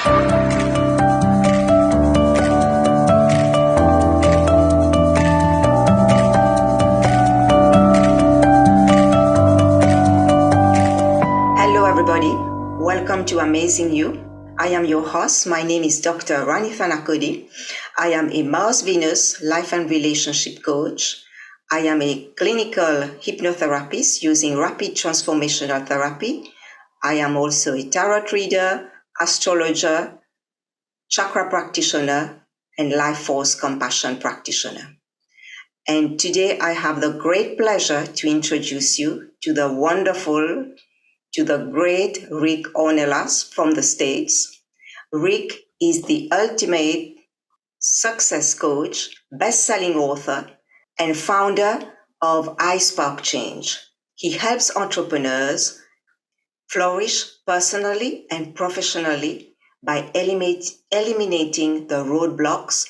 Hello, everybody. Welcome to Amazing You. I am your host. My name is Dr. Rani Thanacoody. I am a Mars Venus life and relationship coach. I am a clinical hypnotherapist using rapid transformational therapy. I am also a tarot reader, astrologer, chakra practitioner, and life force compassion practitioner. And today I have the great pleasure to introduce you to the great Rick Ornelas from the States. Rick is the ultimate success coach, best-selling author, and founder of iSpark Change. He helps entrepreneurs flourish personally and professionally by eliminating the roadblocks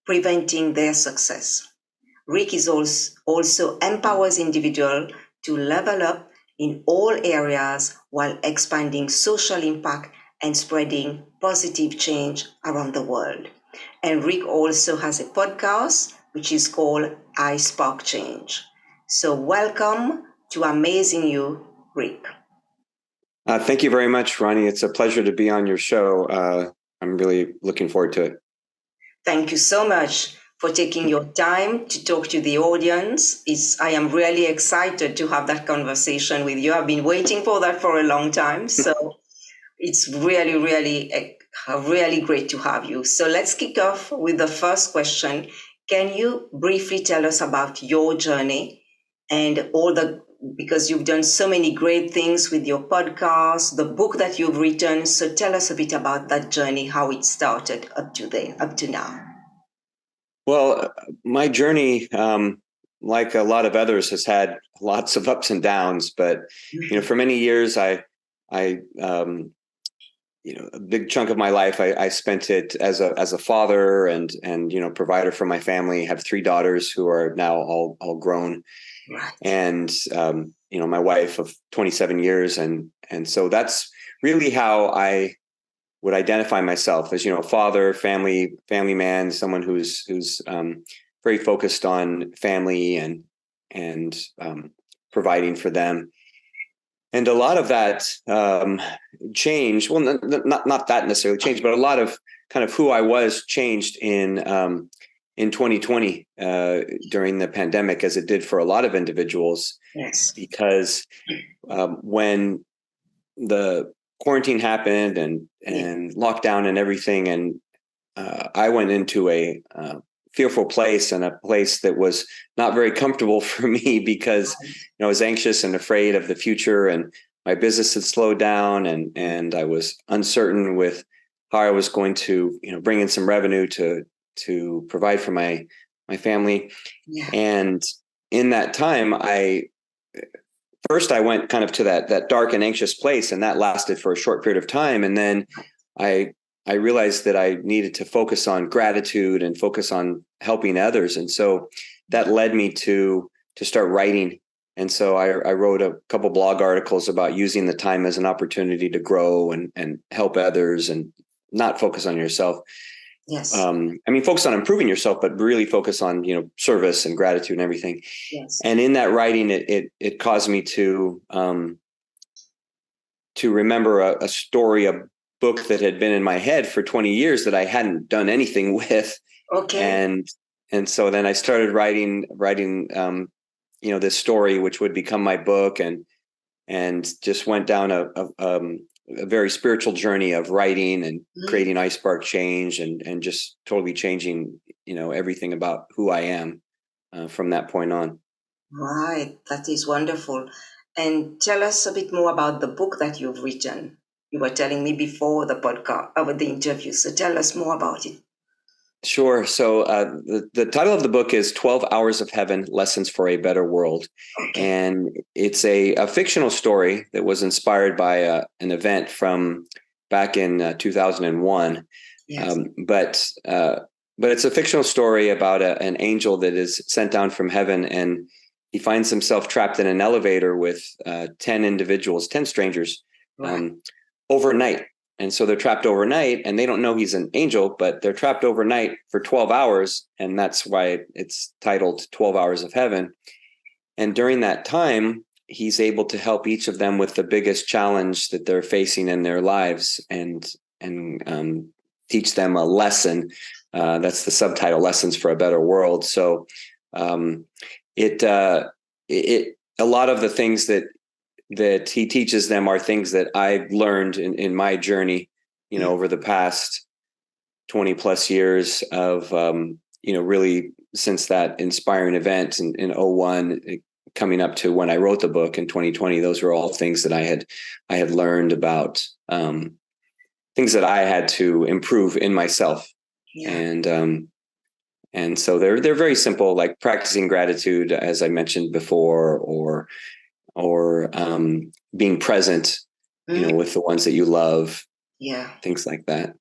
preventing their success. Rick is also empowers individuals to level up in all areas while expanding social impact and spreading positive change around the world. And Rick also has a podcast which is called I Spark Change. So welcome to Amazing You, Rick. Thank you very much, Rani. It's a pleasure to be on your show. I'm really looking forward to it. Thank you so much for taking your time to talk to the audience. I am really excited to have that conversation with you. I've been waiting for that for a long time. So it's really, really great to have you. So let's kick off with the first question. Can you briefly tell us about your journey and because you've done so many great things with your podcast, the book that you've written. So tell us a bit about that journey, how it started up to now. Well, my journey, like a lot of others, has had lots of ups and downs. But for many years, a big chunk of my life, I spent it as a father and provider for my family. I have 3 daughters who are now all grown, right. And my wife of 27 years, and so that's really how I would identify myself as, a father, family man, someone who's very focused on family and providing for them. And a lot of that changed. Well, not that necessarily changed, but a lot of kind of who I was changed in 2020 during the pandemic, as it did for a lot of individuals. Yes. Because when the quarantine happened and lockdown and everything, and I went into a fearful place, and a place that was not very comfortable for me, because I was anxious and afraid of the future, and my business had slowed down, and I was uncertain with how I was going to bring in some revenue to provide for my family. Yeah. And in that time, I went kind of to that dark and anxious place, and that lasted for a short period of time. And then I realized that I needed to focus on gratitude and focus on helping others. And so that led me to start writing. And so I wrote a couple blog articles about using the time as an opportunity to grow and help others, and not focus on yourself. Yes. Focus on improving yourself, but really focus on, service and gratitude and everything. Yes. And in that writing, it caused me to remember a story, a book that had been in my head for 20 years that I hadn't done anything with. Okay. And so then I started writing, this story, which would become my book, and just went down a very spiritual journey of writing and creating iSpark Change, and just totally changing, everything about who I am from that point on. Right. That is wonderful. And tell us a bit more about the book that you've written. You were telling me before the podcast, about the interview. So tell us more about it. Sure. So the title of the book is 12 Hours of Heaven, Lessons for a Better World. Okay. And it's a fictional story that was inspired by an event from back in 2001. Yes. But it's a fictional story about an angel that is sent down from heaven, and he finds himself trapped in an elevator with 10 individuals, 10 strangers, right. Overnight. so they're trapped overnight, and they don't know he's an angel, but they're trapped overnight for 12 hours. And that's why it's titled 12 Hours of Heaven. And during that time, he's able to help each of them with the biggest challenge that they're facing in their lives, and teach them a lesson. That's the subtitle, Lessons for a Better World. So it a lot of the things that he teaches them are things that I've learned in my journey, over the past 20 plus years of, really since that inspiring event in 01, coming up to when I wrote the book in 2020. Those were all things that I had learned about, things that I had to improve in myself. Yeah. And so they're very simple, like practicing gratitude, as I mentioned before, or being present, with the ones that you love. Yeah. Things like that.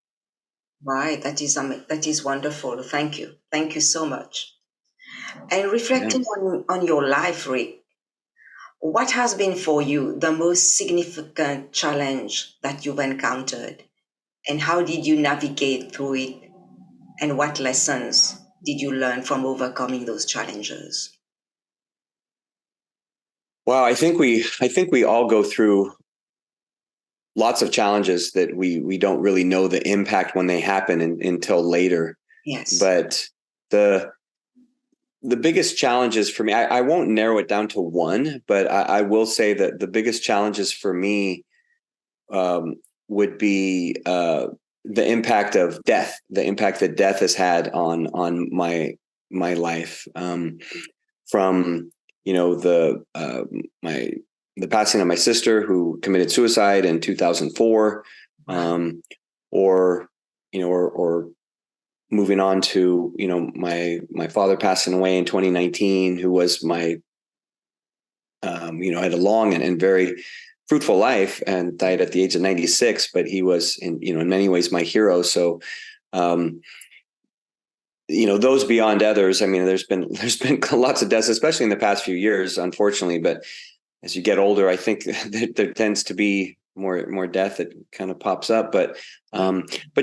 Right. That is wonderful. Thank you so much. And reflecting on your life, Rick, what has been for you the most significant challenge that you've encountered, and how did you navigate through it, and what lessons did you learn from overcoming those challenges? Wow, I think we all go through lots of challenges that we don't really know the impact when they happen until later. Yes. But the biggest challenges for me, I won't narrow it down to one, but I will say that the biggest challenges for me would be the impact of death, the impact that death has had on my life, from the passing of my sister, who committed suicide in 2004, or moving on to my father passing away in 2019, who was my had a long and very fruitful life, and died at the age of 96, but he was in many ways my hero. So those beyond others, I mean, there's been lots of deaths, especially in the past few years, unfortunately, but as you get older, I think there tends to be more death that kind of pops up, but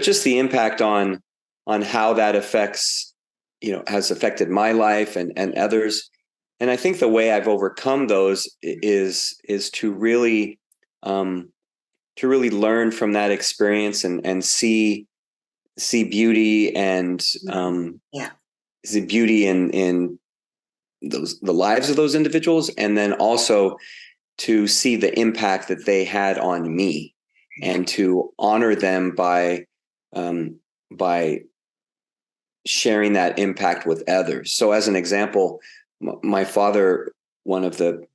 just the impact on how that affects, has affected my life and others. And I think the way I've overcome those is to really learn from that experience and see beauty and see beauty in the lives of those individuals, and then also to see the impact that they had on me, and to honor them by sharing that impact with others. So as an example, my father, one of the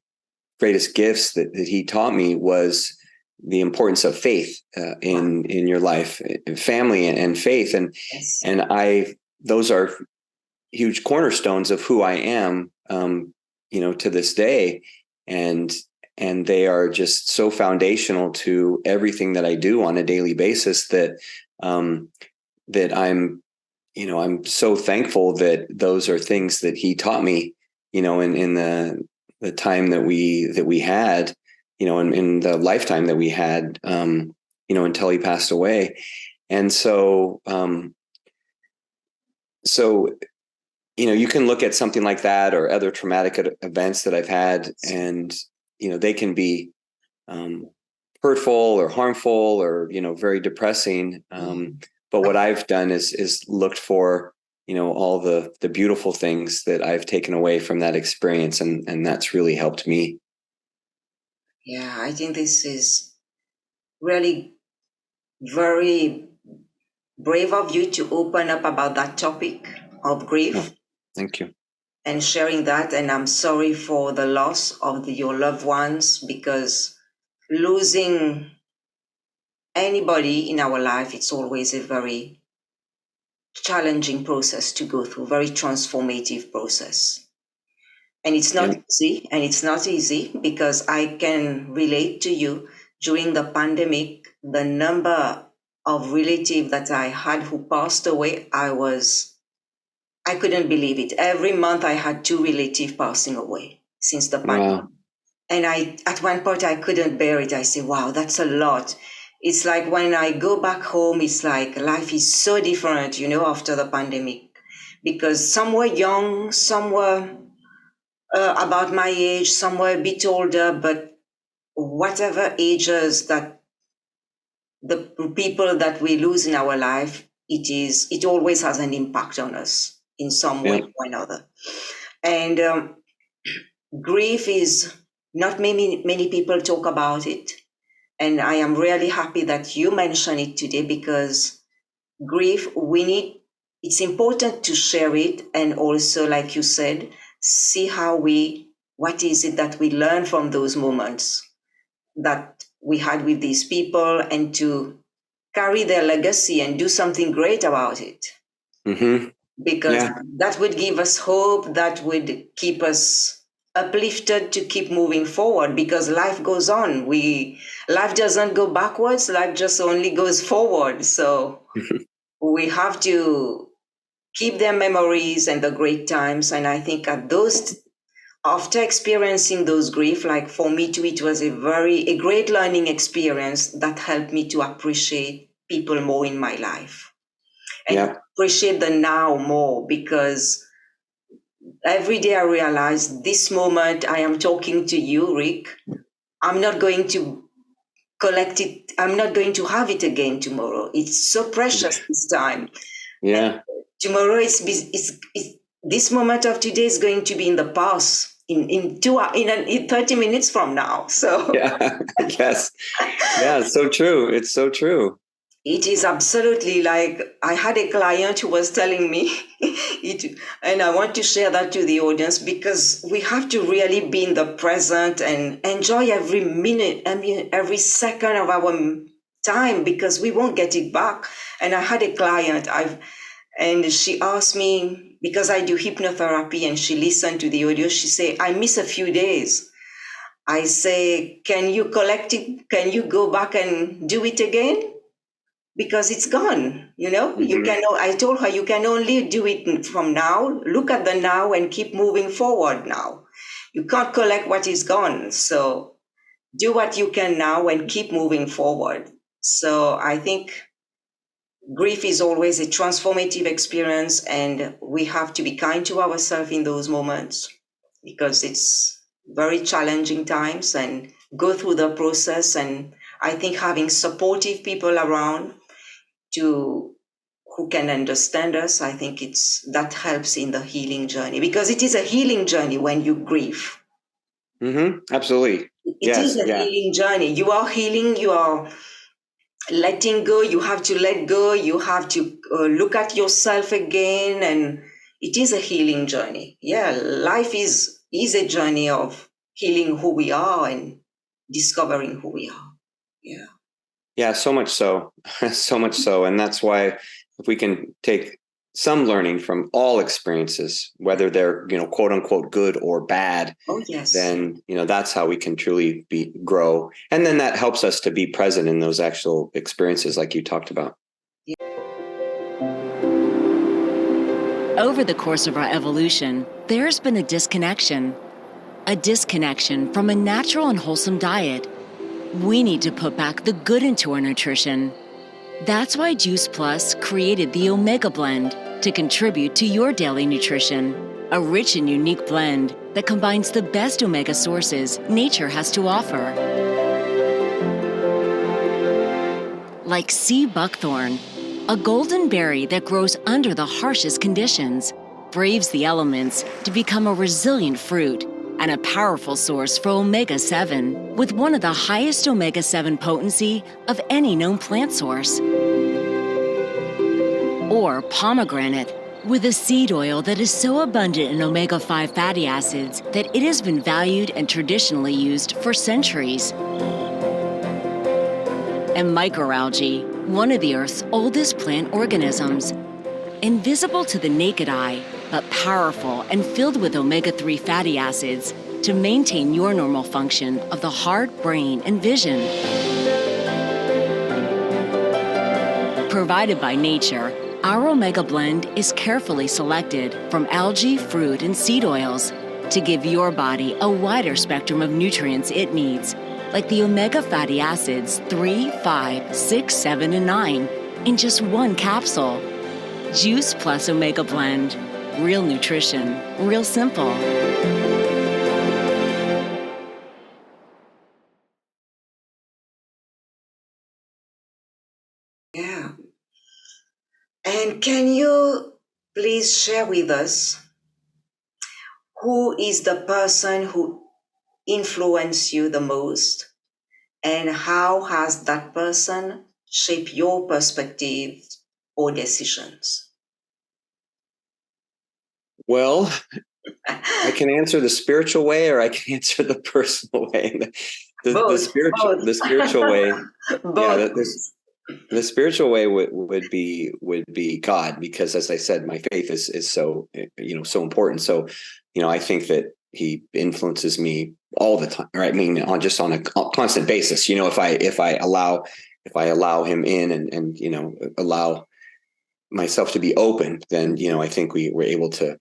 greatest gifts that he taught me was the importance of faith in your life, family and faith. And those are huge cornerstones of who I am, to this day. And they are just so foundational to everything that I do on a daily basis that I'm so thankful that those are things that he taught me, in the time that we had, in the lifetime that we had, until he passed away. And so, you can look at something like that or other traumatic events that I've had, and, they can be hurtful or harmful or, very depressing. But what I've done is looked for, all the beautiful things that I've taken away from that experience. And that's really helped me. Yeah, I think this is really very brave of you to open up about that topic of grief. Oh, thank you. And sharing that. And I'm sorry for the loss of your loved ones, because losing anybody in our life, it's always a very challenging process to go through, very transformative process. And it's not easy. And it's not easy because I can relate to you. During the pandemic, the number of relatives that I had who passed away, I couldn't believe it. Every month I had 2 relatives passing away since the pandemic. Wow. And at one point I couldn't bear it. I said, wow, that's a lot. It's like when I go back home, it's like life is so different, after the pandemic. Because some were young, some were about my age, some were a bit older, but whatever ages that the people that we lose in our life, it always has an impact on us in some way or another. And grief is not many people talk about it. And I am really happy that you mentioned it today, because grief, it's important to share it, and also, like you said, see what is it that we learn from those moments that we had with these people, and to carry their legacy and do something great about it. Mm-hmm. Because that would give us hope, that would keep us uplifted to keep moving forward, because life goes on. Life doesn't go backwards, life just only goes forward. So we have to keep their memories and the great times. And I think after experiencing those grief, like for me too, it was a great learning experience that helped me to appreciate people more in my life, and appreciate the now more, because every day I realize this moment I am talking to you, Rick, I'm not going to collect it. I'm not going to have it again tomorrow. It's so precious this time. Yeah. And tomorrow this moment of today is going to be in the past in 30 minutes from now. So yes. Yeah, it's so true. It's so true. It is absolutely, like, I had a client who was telling me it, and I want to share that to the audience, because we have to really be in the present and enjoy every minute, every second of our time, because we won't get it back. And I had a client, and she asked me, because I do hypnotherapy, and she listened to the audio, she said, I miss a few days. I say, can you collect it? Can you go back and do it again? Because it's gone, Mm-hmm. I told her, you can only do it from now. Look at the now and keep moving forward now. You can't collect what is gone. So do what you can now and keep moving forward. So I think grief is always a transformative experience, and we have to be kind to ourselves in those moments, because it's very challenging times, and go through the process. And I think having supportive people around who can understand us, I think that helps in the healing journey, because it is a healing journey when you grieve. Mm-hmm. Absolutely. It is a healing journey. You are healing, you are letting go, you have to let go, you have to look at yourself again, and it is a healing journey. Yeah, life is a journey of healing who we are and discovering who we are. Yeah. Yeah, so much so. So much so. And that's why if we can take some learning from all experiences, whether they're, quote unquote, good or bad, then, that's how we can truly grow. And then that helps us to be present in those actual experiences like you talked about. Over the course of our evolution, there's been a disconnection from a natural and wholesome diet. We need to put back the good into our nutrition. That's why Juice Plus created the Omega Blend to contribute to your daily nutrition. A rich and unique blend that combines the best omega sources nature has to offer. Like sea buckthorn, a golden berry that grows under the harshest conditions, braves the elements to become a resilient fruit, and a powerful source for omega-7, with one of the highest omega-7 potency of any known plant source. Or pomegranate, with a seed oil that is so abundant in omega-5 fatty acids that it has been valued and traditionally used for centuries. And microalgae, one of the Earth's oldest plant organisms. Invisible to the naked eye, but powerful and filled with omega-3 fatty acids to maintain your normal function of the heart, brain, and vision. Provided by nature, our Omega Blend is carefully selected from algae, fruit, and seed oils to give your body a wider spectrum of nutrients it needs, like the omega fatty acids 3, 5, 6, 7, and 9 in just one capsule. Juice Plus Omega Blend. Real nutrition, real simple. Yeah. And can you please share with us who is the person who influenced you the most, and how has that person shaped your perspective or decisions? Well, I can answer the spiritual way, or I can answer the personal way. Both. The spiritual way, yeah. Both. The spiritual way would be God, because, as I said, my faith is so, so important. So, I think that He influences me all the time, right? I mean, on a constant basis. If I allow Him in, and allow myself to be open, then I think we're able to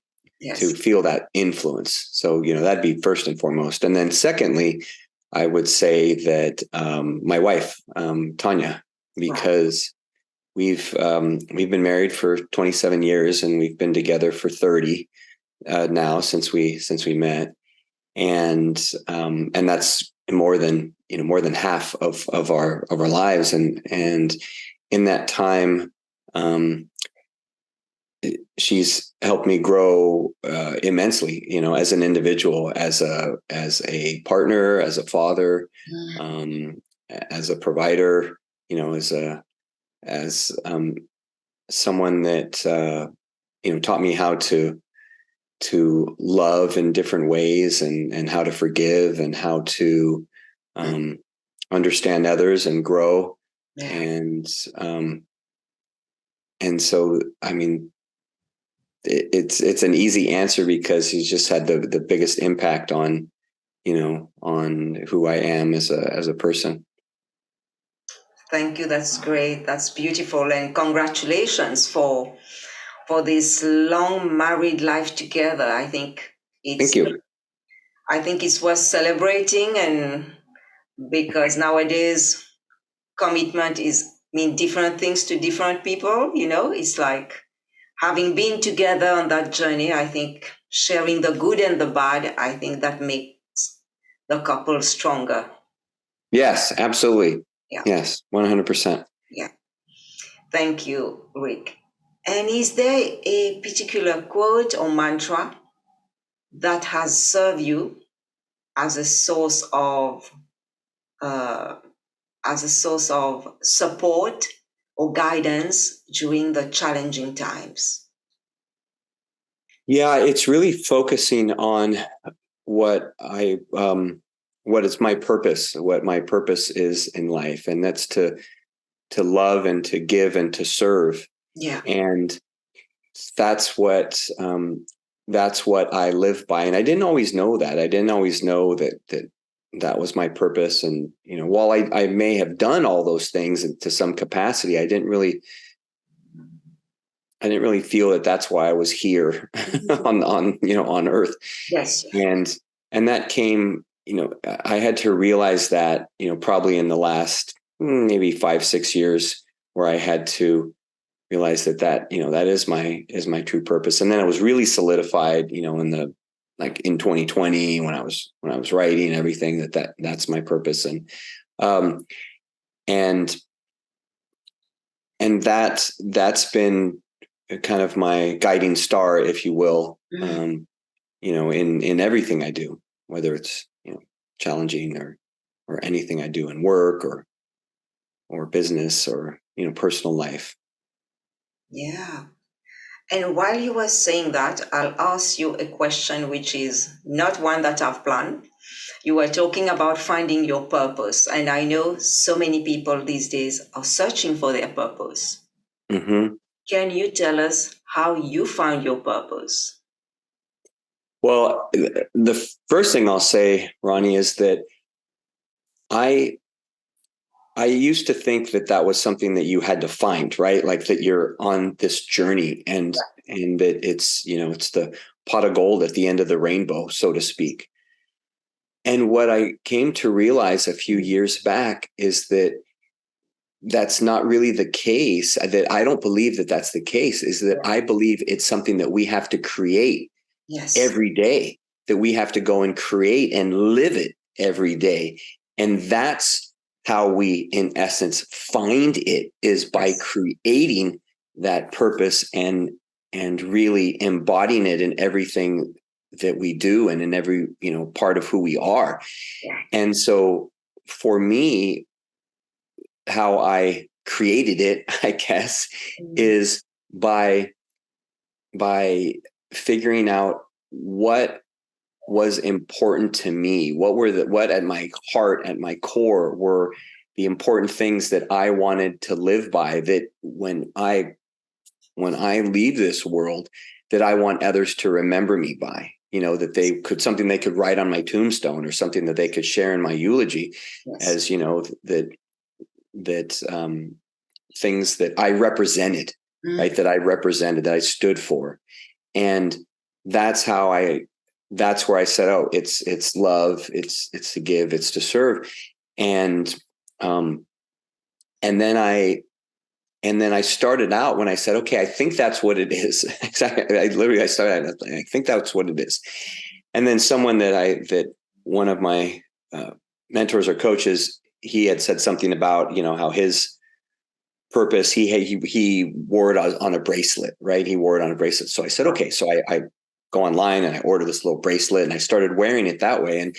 feel that influence. So that'd be first and foremost, and then secondly, I would say that my wife, Tanya, because we've been married for 27 years, and we've been together for 30 now since we met, and that's more than half of our lives, and in that time, she's helped me grow immensely, as an individual, as a partner, as a father, as a provider, as someone that taught me how to love in different ways, and how to forgive, and how to understand others and grow. And so, I mean, it's an easy answer, because he's just had the biggest impact on who I am as a person. Thank you. That's great. That's beautiful. And congratulations for this long married life together. I think Thank you. I think it's worth celebrating, and because nowadays commitment mean different things to different people. It's like having been together on that journey. I think sharing the good and the bad, I think that makes the couple stronger. Yes, absolutely. Yeah. Yes, 100%. Yeah. Thank you, Rick. And is there a particular quote or mantra that has served you as a source of support or guidance during the challenging times? Yeah, it's really focusing on what is my purpose, what my purpose is in life, and that's to love, and to give, and to serve. Yeah. And that's what I live by. And I didn't always know that. I didn't always know that was my purpose. And while I may have done all those things to some capacity, I didn't really feel that that's why I was here on earth. Yes. And that came, I had to realize that, probably in the last maybe 5-6 years, where I had to realize that is my true purpose. And then it was really solidified, in 2020, when I was writing everything, that's my purpose. And that's been kind of my guiding star, if you will, in everything I do, whether it's, challenging or anything I do in work or business or, personal life. Yeah. And while you were saying that, I'll ask you a question, which is not one that I've planned. You were talking about finding your purpose. And I know so many people these days are searching for their purpose. Mm-hmm. Can you tell us how you found your purpose? Well, the first thing I'll say, Rani, is that I used to think that was something that you had to find, right? Like that you're on this journey, and that it's, it's the pot of gold at the end of the rainbow, so to speak. And what I came to realize a few years back is that that's not really the case. That I don't believe that that's the case. Is that I believe it's something that we have to create every day, that we have to go and create and live it every day. And that's how we, in essence, find it, is by creating that purpose and really embodying it in everything that we do and in every, part of who we are. And so for me, how I created it, I guess, is by figuring out what was important to me, what at my heart, at my core, were the important things that I wanted to live by, that when I leave this world, that I want others to remember me by, that something they could write on my tombstone, or something that they could share in my eulogy, as, that things that I represented, right? That I represented, that I stood for. And that's where I said, oh, it's love, it's to give, it's to serve. And then I started out when I said, okay, I think that's what it is. I started, I think that's what it is. And then someone that one of my mentors or coaches, he had said something about, how his purpose, he wore it on a bracelet, right? He wore it on a bracelet. So I said, okay, so I go online and I order this little bracelet, and I started wearing it that way. And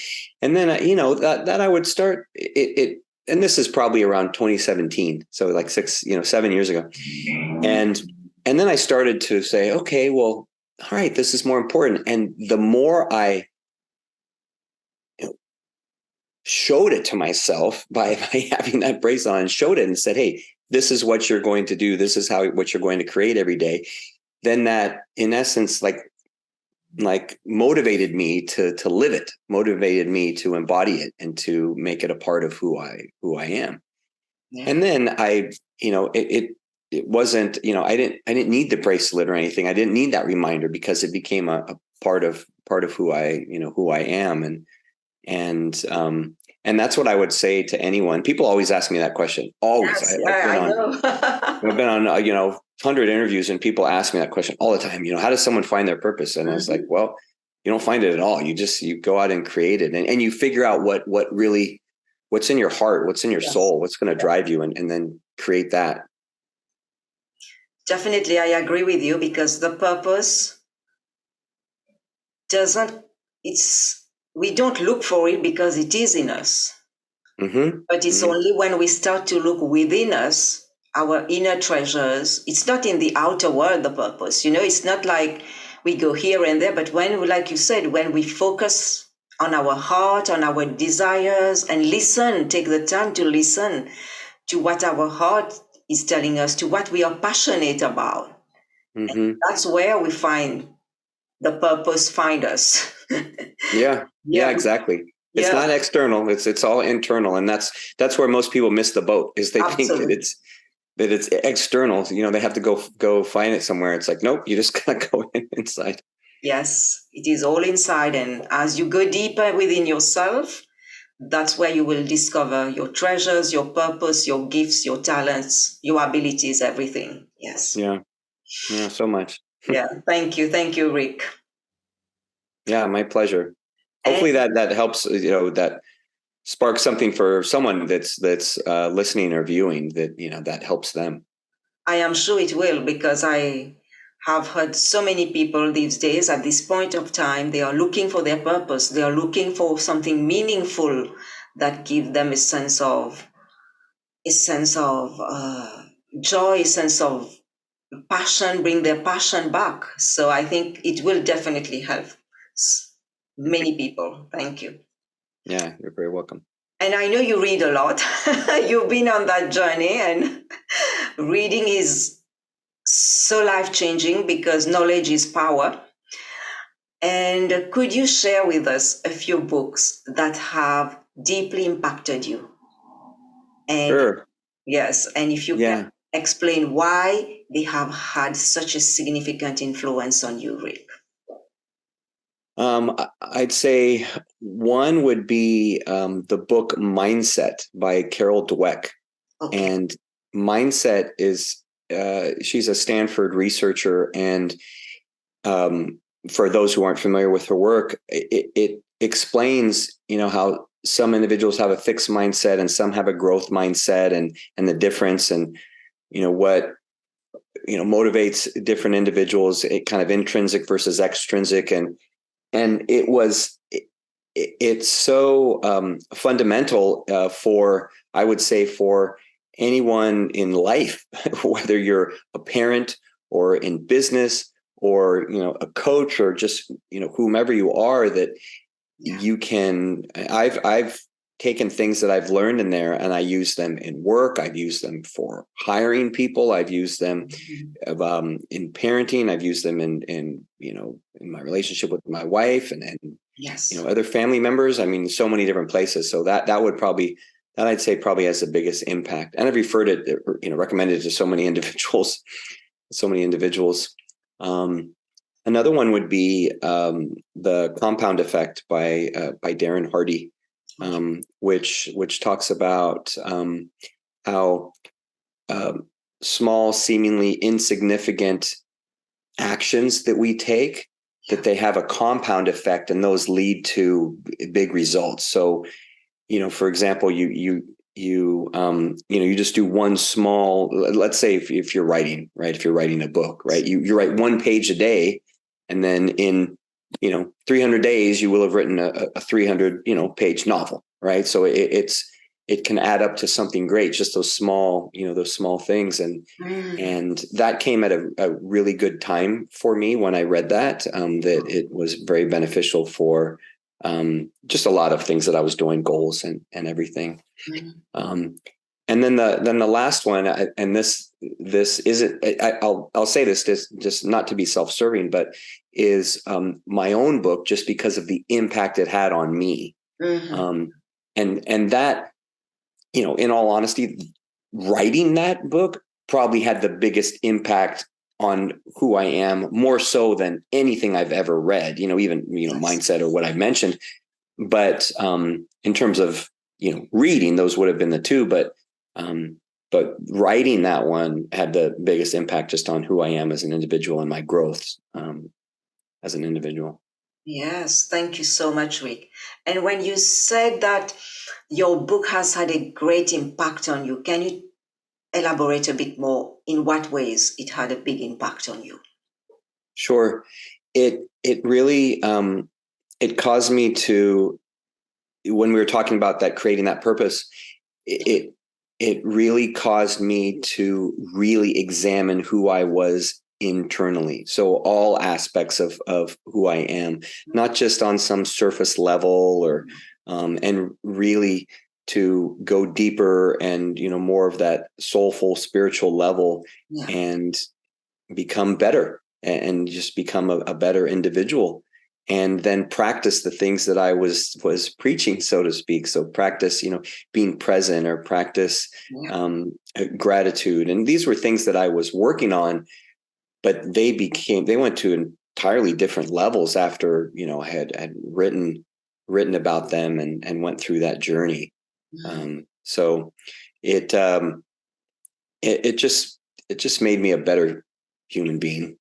then, that I would start it. And this is probably around 2017. So like 7 years ago. And then I started to say, okay, well, all right, this is more important. And the more I showed it to myself by having that bracelet on, and showed it and said, hey, this is what you're going to do. This is what you're going to create every day. Then that, in essence, like motivated me to live it, motivated me to embody it, and to make it a part of who I am. Yeah. And then it wasn't, I didn't need the bracelet or anything. I didn't need that reminder, because it became a part of who I am. And that's what I would say to anyone. People always ask me that question. Always. Yes, I know. I've been on 100 interviews, and people ask me that question all the time. How does someone find their purpose? And I was like, well, you don't find it at all. You go out and create it, and you figure out what's in your heart, what's in your soul, what's going to drive you, and then create that. Definitely, I agree with you, because the purpose we don't look for it because it is in us. But it's only when we start to look within us, our inner treasures. It's not in the outer world, the purpose. It's not like we go here and there, but like you said, when we focus on our heart, on our desires, and take the time to listen to what our heart is telling us, to what we are passionate about. And that's where we find the purpose find us. Yeah, exactly. It's not external. It's all internal. And that's where most people miss the boat, is they think that it's external. They have to go find it somewhere. It's like, nope, you just gotta go inside. Yes, it is all inside. And as you go deeper within yourself, that's where you will discover your treasures, your purpose, your gifts, your talents, your abilities, everything. Yes. Yeah, so much. Yeah. Thank you, Rick. Yeah, my pleasure. Hopefully that helps, that sparks something for someone that's listening or viewing, that helps them. I am sure it will, because I have heard so many people these days, at this point of time, they are looking for their purpose. They are looking for something meaningful that gives them a sense of joy, a sense of passion, bring their passion back. So I think it will definitely help many people. Thank you. Yeah, you're very welcome. And I know you read a lot. You've been on that journey, and reading is so life-changing, because knowledge is power. And could you share with us a few books that have deeply impacted you? And sure. Yes, and if you can explain why they have had such a significant influence on you, Rick. I'd say one would be the book Mindset by Carol Dweck. Okay. And Mindset is, she's a Stanford researcher. And for those who aren't familiar with her work, it explains, how some individuals have a fixed mindset and some have a growth mindset, and the difference, and, what, motivates different individuals, it kind of intrinsic versus extrinsic. And it's so fundamental for, I would say, for anyone in life, whether you're a parent or in business or, a coach, or just, whomever you are, that you can, I've taken things that I've learned in there, and I use them in work. I've used them for hiring people. I've used them in parenting. I've used them in in my relationship with my wife, and Yes. other family members. I mean, so many different places. So that would probably, that I'd say probably has the biggest impact. And I've referred it, recommended it to so many individuals, so many individuals. Another one would be The Compound Effect by Darren Hardy, which talks about how small, seemingly insignificant actions that we take, that they have a compound effect, and those lead to big results. So, for example, you just do one small, let's say if you're writing, right, if you're writing a book, right, you write one page a day, and then in 300 days you will have written a 300 page novel, right? So it can add up to something great, just those small things. And that came at a really good time for me when I read that, that it was very beneficial for just a lot of things that I was doing, goals and everything. And then the last one, and this isn't, I'll say this just not to be self-serving, but is my own book, just because of the impact it had on me. And that, in all honesty, writing that book probably had the biggest impact on who I am, more so than anything I've ever read, even, Mindset or what I mentioned. But in terms of, reading, those would have been the two, but writing that one had the biggest impact just on who I am as an individual and my growth as an individual. Yes, thank you so much, Rick. And when you said that your book has had a great impact on you, can you elaborate a bit more in what ways it had a big impact on you? Sure. It really, it caused me to, when we were talking about that, creating that purpose, it really caused me to really examine who I was internally. So all aspects of who I am, not just on some surface level, or and really to go deeper and, more of that soulful spiritual level, and become better, and just become a better individual. And then practice the things that I was preaching, so to speak. So practice, being present, or practice gratitude. And these were things that I was working on, but they went to entirely different levels after, I had written about them and went through that journey. So it just made me a better human being.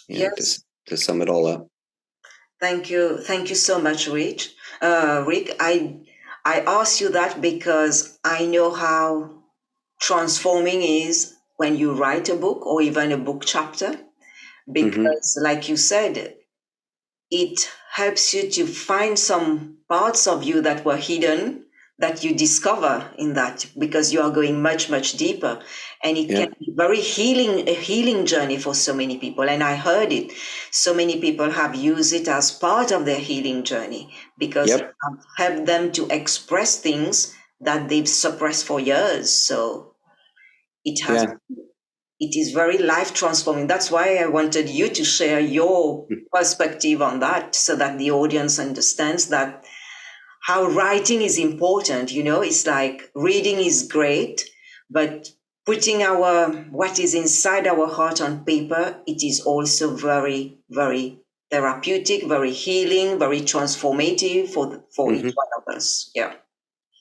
Yes. To sum it all up. Thank you so much, Rick. Rick, I asked you that because I know how transforming is when you write a book or even a book chapter, because like you said, it helps you to find some parts of you that were hidden, that you discover in that, because you are going much, much deeper. And it can be very a healing journey for so many people. And I heard it. So many people have used it as part of their healing journey, because it has helped them to express things that they've suppressed for years. So it is very life transforming. That's why I wanted you to share your perspective on that, so that the audience understands that how writing is important. It's like reading is great, but putting what is inside our heart on paper, it is also very, very therapeutic, very healing, very transformative for each one of us. Yeah.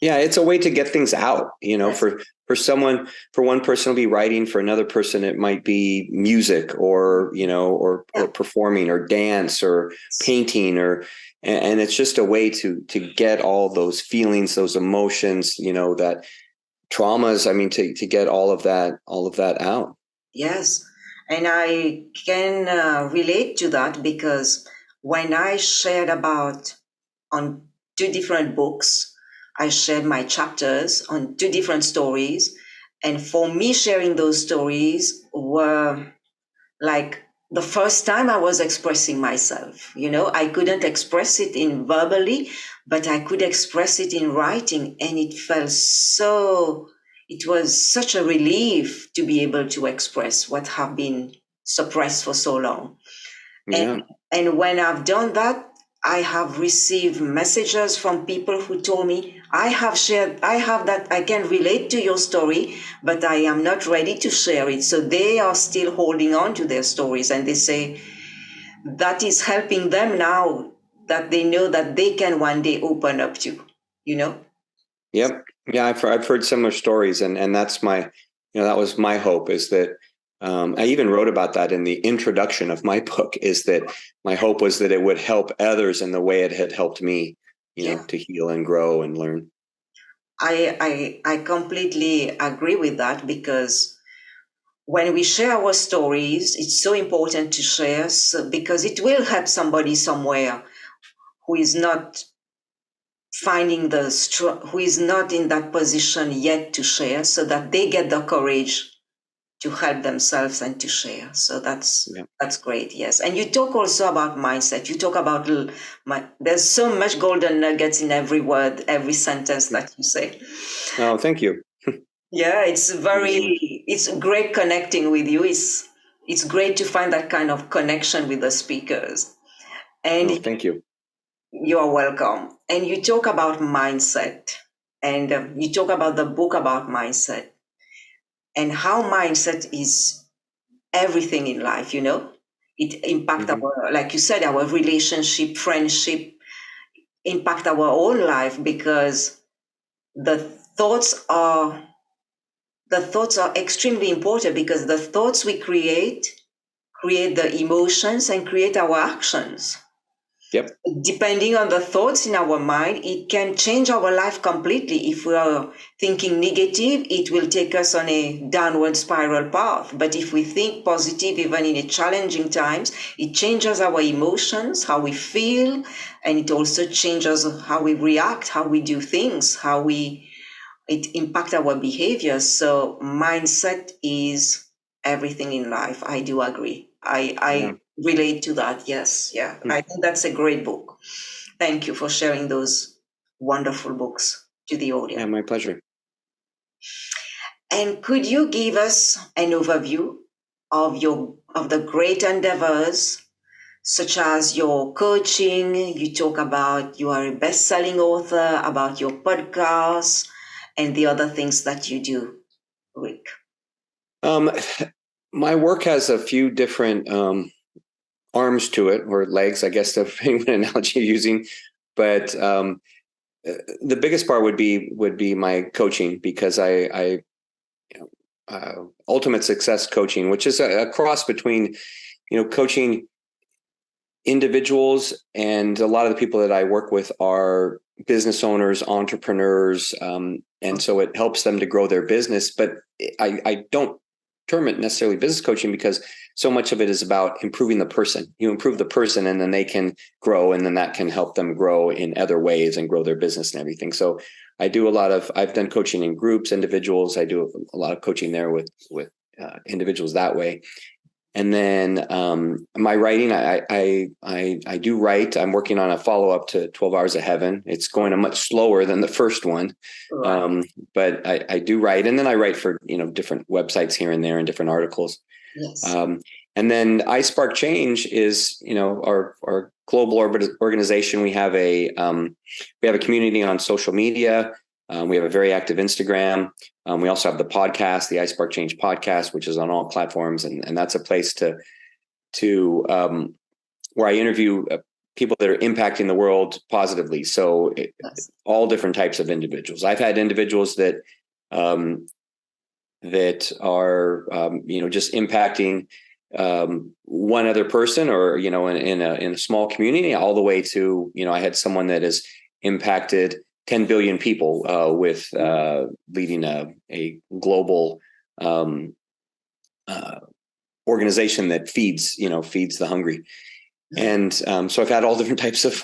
Yeah, it's a way to get things out, Yes. for someone, for one person it'll be writing, for another person it might be music or performing or dance or painting and it's just a way to get all those feelings, those emotions, that traumas, to get all of that out. Yes. And I can relate to that because when I shared on 2 different books, I shared my chapters on 2 different stories. And for me, sharing those stories were like the first time I was expressing myself. I couldn't express it in verbally, but I could express it in writing. And it was such a relief to be able to express what have been suppressed for so long. Yeah. And when I've done that, I have received messages from people who told me, I have that, I can relate to your story, but I am not ready to share it. So they are still holding on to their stories, and they say that is helping them now that they know that they can one day open up to, Yep. Yeah, I've heard similar stories, and that's that was my hope, is that I even wrote about that in the introduction of my book, is that my hope was that it would help others in the way it had helped me, to heal and grow and learn. I completely agree with that, because when we share our stories, it's so important to share, because it will help somebody somewhere who is not who is not in that position yet to share, so that they get the courage to help themselves and to share. So that's great. Yes. And you talk also about mindset. You talk about there's so much golden nuggets in every word, every sentence that you say. Oh, thank you. Yeah, it's great connecting with you. It's great to find that kind of connection with the speakers. And thank you. You're welcome. And you talk about mindset, and you talk about the book about mindset, and how mindset is everything in life. It impact our, like you said, our relationship, friendship, impact our own life, because the thoughts are extremely important, because the thoughts we create the emotions and create our actions. Yep. Depending on the thoughts in our mind, it can change our life completely. If we are thinking negative, it will take us on a downward spiral path. But if we think positive, even in a challenging times, it changes our emotions, how we feel, and it also changes how we react, how we do things, it impacts our behaviors. So mindset is everything in life. I do agree. I relate to that. Yes. Yeah. I think that's a great book. Thank you for sharing those wonderful books to the audience. Yeah, my pleasure. And could you give us an overview of the great endeavors, such as your coaching? You talk about you are a best-selling author, about your podcast, and the other things that you do, Rick. My work has a few different arms to it, or legs, I guess, depending on what analogy you're using. But the biggest part would be my coaching, because I ultimate success coaching, which is a cross between, coaching individuals, and a lot of the people that I work with are business owners, entrepreneurs, and so it helps them to grow their business. But I don't term it necessarily business coaching, because so much of it is about improving the person. You improve the person, and then they can grow, and then that can help them grow in other ways and grow their business and everything. So I've done coaching in groups, individuals. I do a lot of coaching there with individuals that way. And then my writing, I do write. I'm working on a follow-up to 12 Hours of Heaven. It's going a much slower than the first one, but I do write. And then I write for different websites here and there and different articles. Yes. And then I Spark Change is our global organization. We have a community on social media. We have a very active Instagram. We also have the podcast, the I Spark Change podcast, which is on all platforms, and that's a place to where I interview people that are impacting the world positively. So all different types of individuals. I've had individuals that are just impacting one other person, or in a small community, all the way to I had someone that has impacted 10 billion people with leading a global organization that feeds the hungry. And so I've had all different types of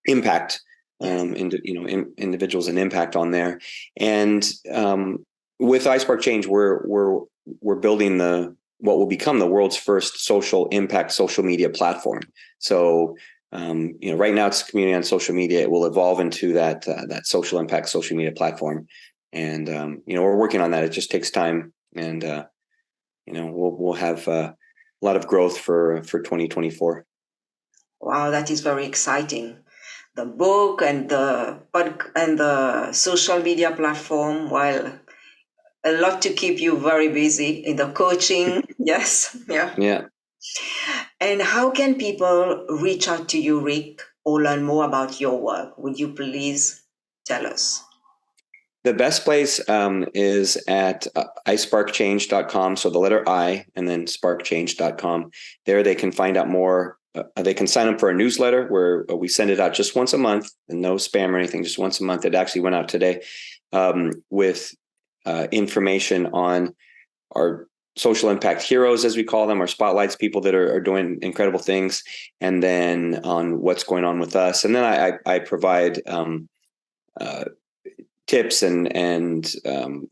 impact, individuals and impact on there. And with iSpark Change, we're building what will become the world's first social impact social media platform. So right now it's a community on social media. It will evolve into that social impact social media platform. And we're working on that. It just takes time, and we'll have a lot of growth for 2024. Wow, that is very exciting. The book and the social media platform, well, a lot to keep you very busy in the coaching. Yes. Yeah. And how can people reach out to you, Rick, or learn more about your work? Would you please tell us? The best place is at isparkchange.com. So the letter I and then sparkchange.com. There they can find out more. They can sign up for a newsletter where we send it out just once a month, and no spam or anything, just once a month. It actually went out today with information on our social impact heroes, as we call them, our spotlights, people that are doing incredible things, and then on what's going on with us. And then I provide tips and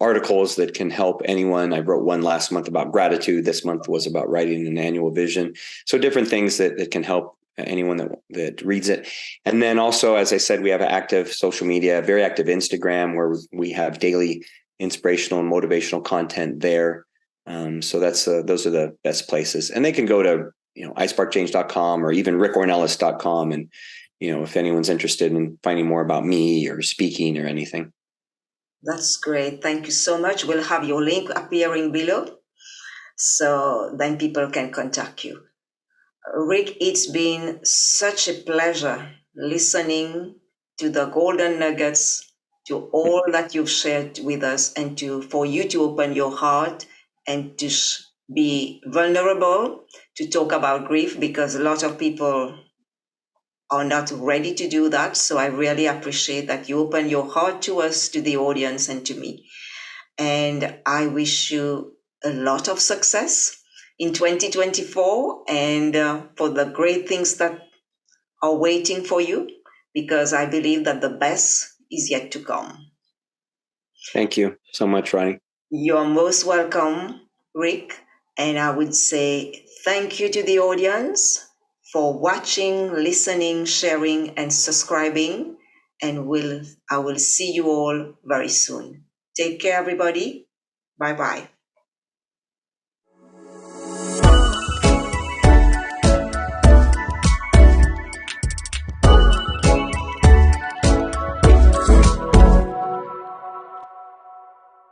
articles that can help anyone. I wrote one last month about gratitude. This month was about writing an annual vision. So different things that can help anyone that reads it. And then also, as I said, we have an active social media, very active Instagram, where we have daily inspirational and motivational content there. So those are the best places. And they can go to isparkchange.com or even rickornelas.com. And if anyone's interested in finding more about me or speaking or anything. That's great. Thank you so much. We'll have your link appearing below, so then people can contact you. Rick, it's been such a pleasure listening to the golden nuggets, to all that you've shared with us, and for you to open your heart and to be vulnerable to talk about grief, because a lot of people are not ready to do that. So I really appreciate that you open your heart to us, to the audience, and to me. And I wish you a lot of success in 2024 and for the great things that are waiting for you, because I believe that the best is yet to come. Thank you so much, Rani. You're most welcome, Rick. And I would say thank you to the audience for watching, listening, sharing, and subscribing. And I will see you all very soon. Take care, everybody. Bye-bye.